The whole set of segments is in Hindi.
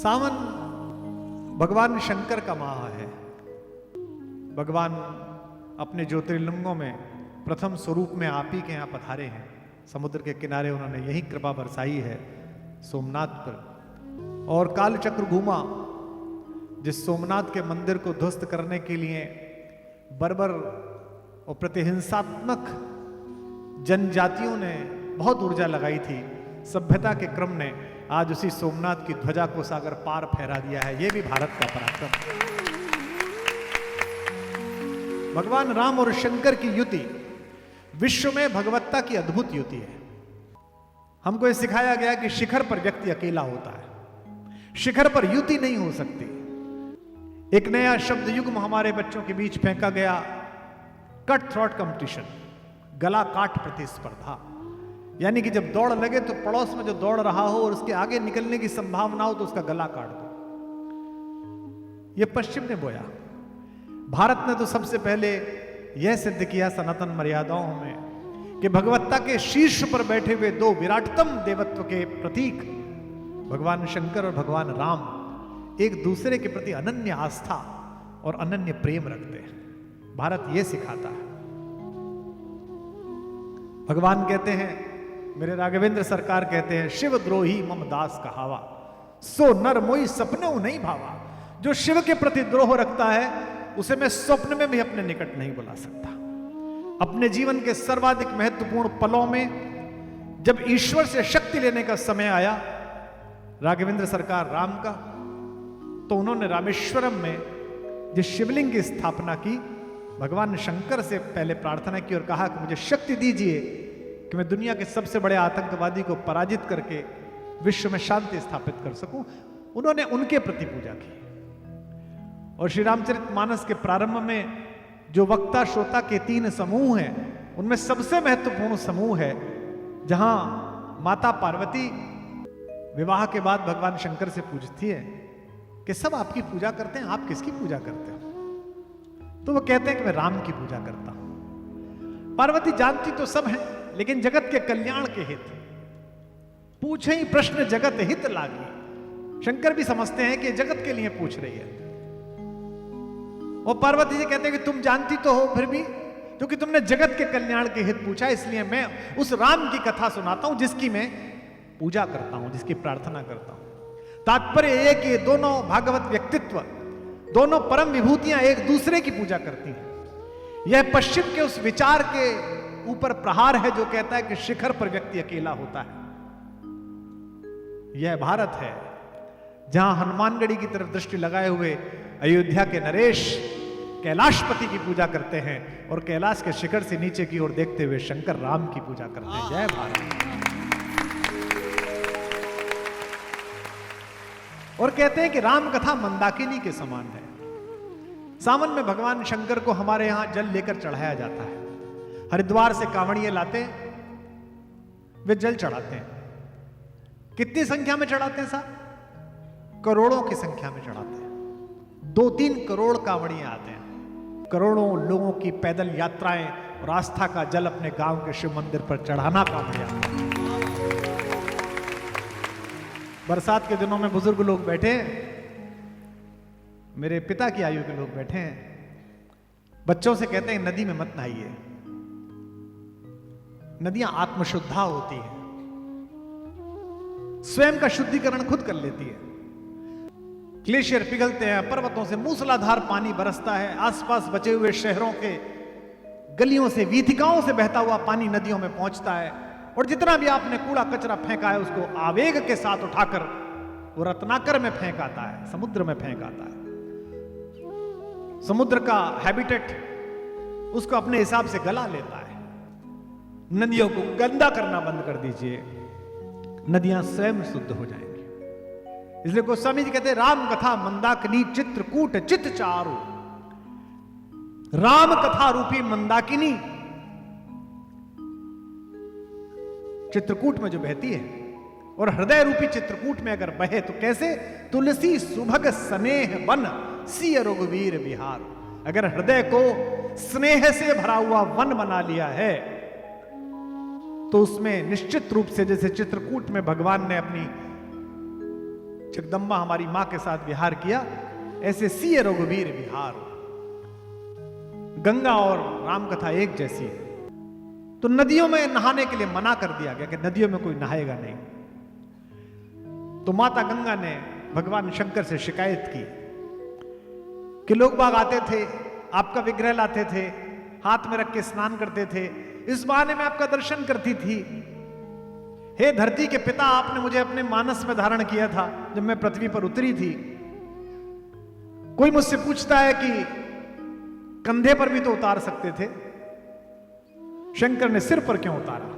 सावन भगवान शंकर का माह है। भगवान अपने ज्योतिर्लिंगों में प्रथम स्वरूप में आप ही के यहाँ पधारे हैं। समुद्र के किनारे उन्होंने यही कृपा बरसाई है सोमनाथ पर। और कालचक्र घूमा जिस सोमनाथ के मंदिर को ध्वस्त करने के लिए बर्बर और प्रतिहिंसात्मक जनजातियों ने बहुत ऊर्जा लगाई थी, सभ्यता के क्रम ने आज उसी सोमनाथ की ध्वजा को सागर पार फहरा दिया है। यह भी भारत का पराक्रम है। भगवान राम और शंकर की युति विश्व में भगवत्ता की अद्भुत युति है। हमको यह सिखाया गया कि शिखर पर व्यक्ति अकेला होता है, शिखर पर युति नहीं हो सकती। एक नया शब्द युग्म हमारे बच्चों के बीच फेंका गया, कट थ्रॉट कंपटीशन, गला काट प्रतिस्पर्धा। यानी कि जब दौड़ लगे तो पड़ोस में जो दौड़ रहा हो और उसके आगे निकलने की संभावना हो तो उसका गला काट दो। यह पश्चिम ने बोया। भारत ने तो सबसे पहले यह सिद्ध किया सनातन मर्यादाओं में कि भगवत्ता के शीर्ष पर बैठे हुए दो विराटतम देवत्व के प्रतीक भगवान शंकर और भगवान राम एक दूसरे के प्रति अनन्य आस्था और अनन्य प्रेम रखते हैं। भारत यह सिखाता है। भगवान कहते हैं, मेरे राघवेंद्र सरकार कहते हैं, शिव द्रोही मम दास कहावा, सो नर मोई सपने नहीं भावा। जो शिव के प्रति द्रोह रखता है उसे मैं स्वप्न में भी अपने निकट नहीं बुला सकता। अपने जीवन के सर्वाधिक महत्वपूर्ण पलों में जब ईश्वर से शक्ति लेने का समय आया राघवेंद्र सरकार राम का, तो उन्होंने रामेश्वरम में जिस शिवलिंग की स्थापना की, भगवान शंकर से पहले प्रार्थना की और कहा कि मुझे शक्ति दीजिए कि मैं दुनिया के सबसे बड़े आतंकवादी को पराजित करके विश्व में शांति स्थापित कर सकूं। उन्होंने उनके प्रति पूजा की। और श्री रामचरितमानस के प्रारंभ में जो वक्ता श्रोता के 3 समूह हैं, उनमें सबसे महत्वपूर्ण समूह है जहां माता पार्वती विवाह के बाद भगवान शंकर से पूछती है कि सब आपकी पूजा करते हैं, आप किसकी पूजा करते हैं? तो वो कहते हैं कि मैं राम की पूजा करता हूं। पार्वती जानती तो सब है, लेकिन जगत के कल्याण के हित पूछे ही प्रश्न जगत हित लागी। शंकर भी समझते हैं कि जगत के लिए पूछ रही है। और पार्वती जी कहते हैं कि तुम जानती तो हो, फिर भी क्योंकि तुमने जगत के कल्याण के हित पूछा, इसलिए मैं उस राम की कथा सुनाता हूं जिसकी मैं पूजा करता हूं, जिसकी प्रार्थना करता हूं। तात्पर्य यह कि दोनों भागवत व्यक्तित्व, दोनों परम विभूतियां एक दूसरे की पूजा करती हैं। यह पश्चिम के उस विचार के ऊपर प्रहार है जो कहता है कि शिखर पर व्यक्ति अकेला होता है। यह भारत है जहां हनुमानगढ़ी की तरफ दृष्टि लगाए हुए अयोध्या के नरेश कैलाशपति की पूजा करते हैं और कैलाश के शिखर से नीचे की ओर देखते हुए शंकर राम की पूजा करते हैं। जय भारत। और कहते हैं कि राम कथा मंदाकिनी के समान है। सावन में भगवान शंकर को हमारे यहां जल लेकर चढ़ाया जाता है। हरिद्वार से कांवड़िए लाते, वे जल चढ़ाते हैं। कितनी संख्या में चढ़ाते हैं साहब? करोड़ों की संख्या में चढ़ाते हैं। 2-3 करोड़ कांवड़िए आते हैं। करोड़ों लोगों की पैदल यात्राएं और आस्था का जल अपने गांव के शिव मंदिर पर चढ़ाना कांवड़िया। बरसात के दिनों में बुजुर्ग लोग बैठे, मेरे पिता की आयु के लोग बैठे हैं, बच्चों से कहते हैं नदी में मत नहाइए, नदियां आत्मशुद्धा होती है, स्वयं का शुद्धिकरण खुद कर लेती है। ग्लेशियर पिघलते हैं, पर्वतों से मूसलाधार पानी बरसता है, आसपास बचे हुए शहरों के गलियों से, वीथिकाओं से बहता हुआ पानी नदियों में पहुंचता है। और जितना भी आपने कूड़ा कचरा फेंका है उसको आवेग के साथ उठाकर वो रत्नाकर में फेंक आता है, समुद्र में फेंक आता है। समुद्र का हैबिटेट उसको अपने हिसाब से गला लेता है। नदियों को गंदा करना बंद कर दीजिए, नदियां स्वयं शुद्ध हो जाएंगी। इसलिए गोस्वामी जी कहते हैं राम कथा मंदाकिनी चित्रकूट चित चारु। राम कथा रूपी मंदाकिनी चित्रकूट में जो बहती है, और हृदय रूपी चित्रकूट में अगर बहे तो कैसे? तुलसी सुभग स्नेह वन सिय रघुवीर बिहार। अगर हृदय को स्नेह से भरा हुआ वन बना लिया है तो उसमें निश्चित रूप से, जैसे चित्रकूट में भगवान ने अपनी जगदम्बा हमारी मां के साथ विहार किया, ऐसे सिए रघुवीर विहार। गंगा और राम कथा एक जैसी है। तो नदियों में नहाने के लिए मना कर दिया गया कि नदियों में कोई नहाएगा नहीं। तो माता गंगा ने भगवान शंकर से शिकायत की कि लोग बाग आते थे, आपका विग्रह लाते थे, हाथ में रख के स्नान करते थे, इस बहाने में आपका दर्शन करती थी। हे धरती के पिता, आपने मुझे अपने मानस में धारण किया था जब मैं पृथ्वी पर उतरी थी। कोई मुझसे पूछता है कि कंधे पर भी तो उतार सकते थे, शंकर ने सिर पर क्यों उतारा?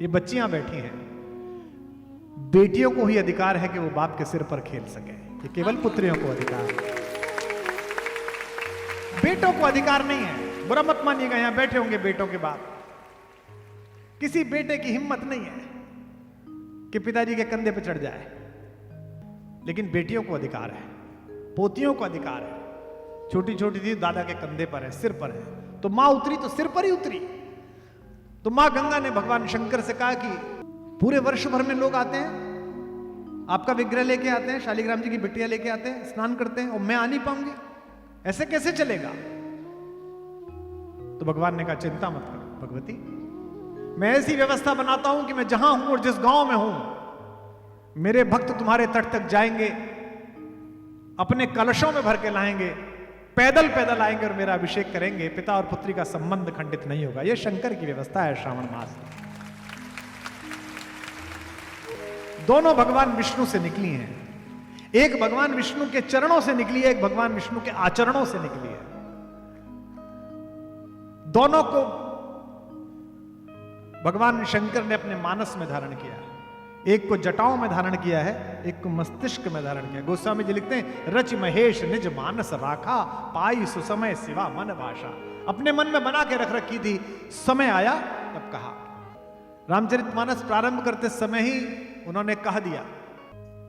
ये बच्चियां बैठी हैं, बेटियों को ही अधिकार है कि वो बाप के सिर पर खेल सके। ये केवल पुत्रियों को अधिकार है, बेटों को अधिकार नहीं है। बुरा मत मानिएगा, यहां बैठे होंगे बेटों के बाप, किसी बेटे की हिम्मत नहीं है कि पिताजी के कंधे पर चढ़ जाए, लेकिन बेटियों को अधिकार है, पोतियों को अधिकार है। छोटी छोटी थी, दादा के कंधे पर है, सिर पर है, तो मां उतरी तो सिर पर ही उतरी। तो मां गंगा ने भगवान शंकर से कहा कि पूरे वर्ष भर में लोग आते हैं, आपका विग्रह लेके आते हैं, शालिग्राम जी की बिटिया लेके आते हैं, स्नान करते हैं, और मैं आ नहीं पाऊंगी, ऐसे कैसे चलेगा? तो भगवान ने कहा चिंता मत करो भगवती, मैं ऐसी व्यवस्था बनाता हूं कि मैं जहां हूं और जिस गांव में हूं, मेरे भक्त तुम्हारे तट तक जाएंगे, अपने कलशों में भर के लाएंगे, पैदल पैदल आएंगे और मेरा अभिषेक करेंगे, पिता और पुत्री का संबंध खंडित नहीं होगा। यह शंकर की व्यवस्था है श्रावण मास में। दोनों भगवान विष्णु से निकली हैं, एक भगवान विष्णु के चरणों से निकली है, एक भगवान विष्णु के आचरणों से निकली है। दोनों को भगवान शंकर ने अपने मानस में धारण किया, एक को जटाओं में धारण किया है, एक को मस्तिष्क में धारण किया। गोस्वामी जी लिखते हैं, रच महेश निज मानस राखा, पाई सुसमय सिवा मन भाषा। अपने मन में बना के रख रखी थी, समय आया तब कहा। रामचरितमानस प्रारंभ करते समय ही उन्होंने कह दिया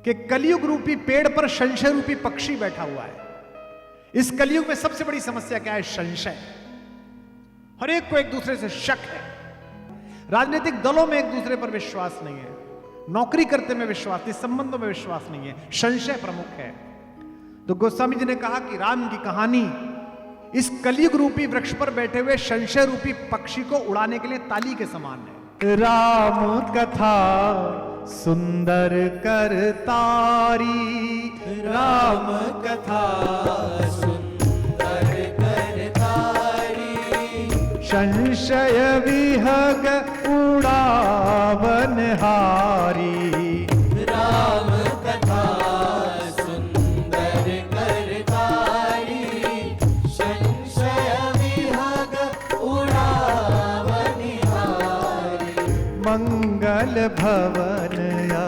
कि कलयुग रूपी पेड़ पर संशय रूपी पक्षी बैठा हुआ है। इस कलयुग में सबसे बड़ी समस्या क्या है? संशय। हर एक को एक दूसरे से शक है, राजनीतिक दलों में एक दूसरे पर विश्वास नहीं है, नौकरी करते में विश्वास नहीं, संबंधों में विश्वास नहीं है, संशय प्रमुख है। तो गोस्वामी जी ने कहा कि राम की कहानी इस कलयुग रूपी वृक्ष पर बैठे हुए संशय रूपी पक्षी को उड़ाने के लिए ताली के समान है। राम कथा सुंदर करतारी, राम कथा सुंदर करतारी, संशय विहग उड़ावन हारी। राम कथा सुंदर करतारी, संशय विहग उड़ावन हारी। मंगल भवन या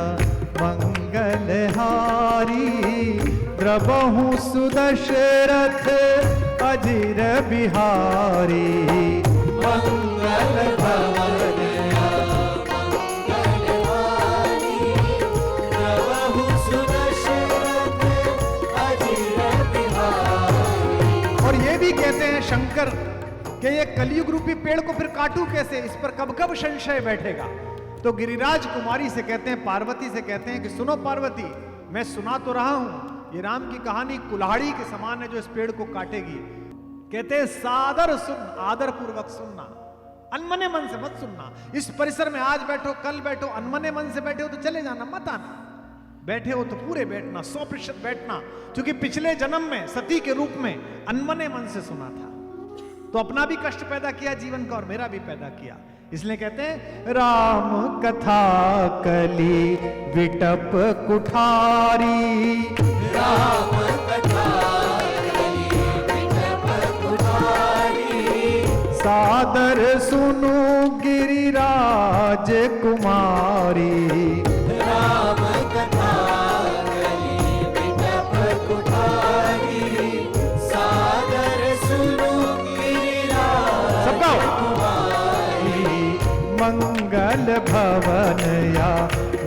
मंगल हारी, द्रबहु सुदशरथ अजिर बिहारी। मंगल भवन या मंगल हारी, द्रबहु सुदशरथ अजिर बिहारी। और ये भी कहते हैं शंकर कि ये कलयुग रूपी पेड़ को फिर काटूं कैसे, इस पर कब कब संशय बैठेगा। तो गिरिराज कुमारी से कहते हैं, पार्वती से कहते हैं कि सुनो पार्वती, मैं सुना तो रहा हूं, ये राम की कहानी कुल्हाड़ी के समान है जो इस पेड़ को काटेगी। कहते हैं सादर सुन, आदर पूर्वक सुनना, अनमने मन से मत सुनना। इस परिसर में आज बैठो, कल बैठो, अनमने मन से बैठे हो तो चले जाना, मत आना। बैठे हो तो पूरे बैठना, 100% बैठना, क्योंकि पिछले जन्म में सती के रूप में अनमने मन से सुना था, तो अपना भी कष्ट पैदा किया जीवन का और मेरा भी पैदा किया। इसलिए कहते हैं राम कथा कली विटप कुठारी, राम कथा कली विटप कुठारी, सादर सुनु गिरिराज कुमारी। राम कथा कली विटप कुठारी, सादर सुनु गिरिराज कुमारी। मंगल भवन या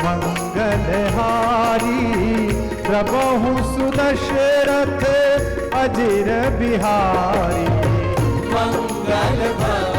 मंगल हारी, द्रबहु सुदशरथ अजिर बिहारी। मंगल भवन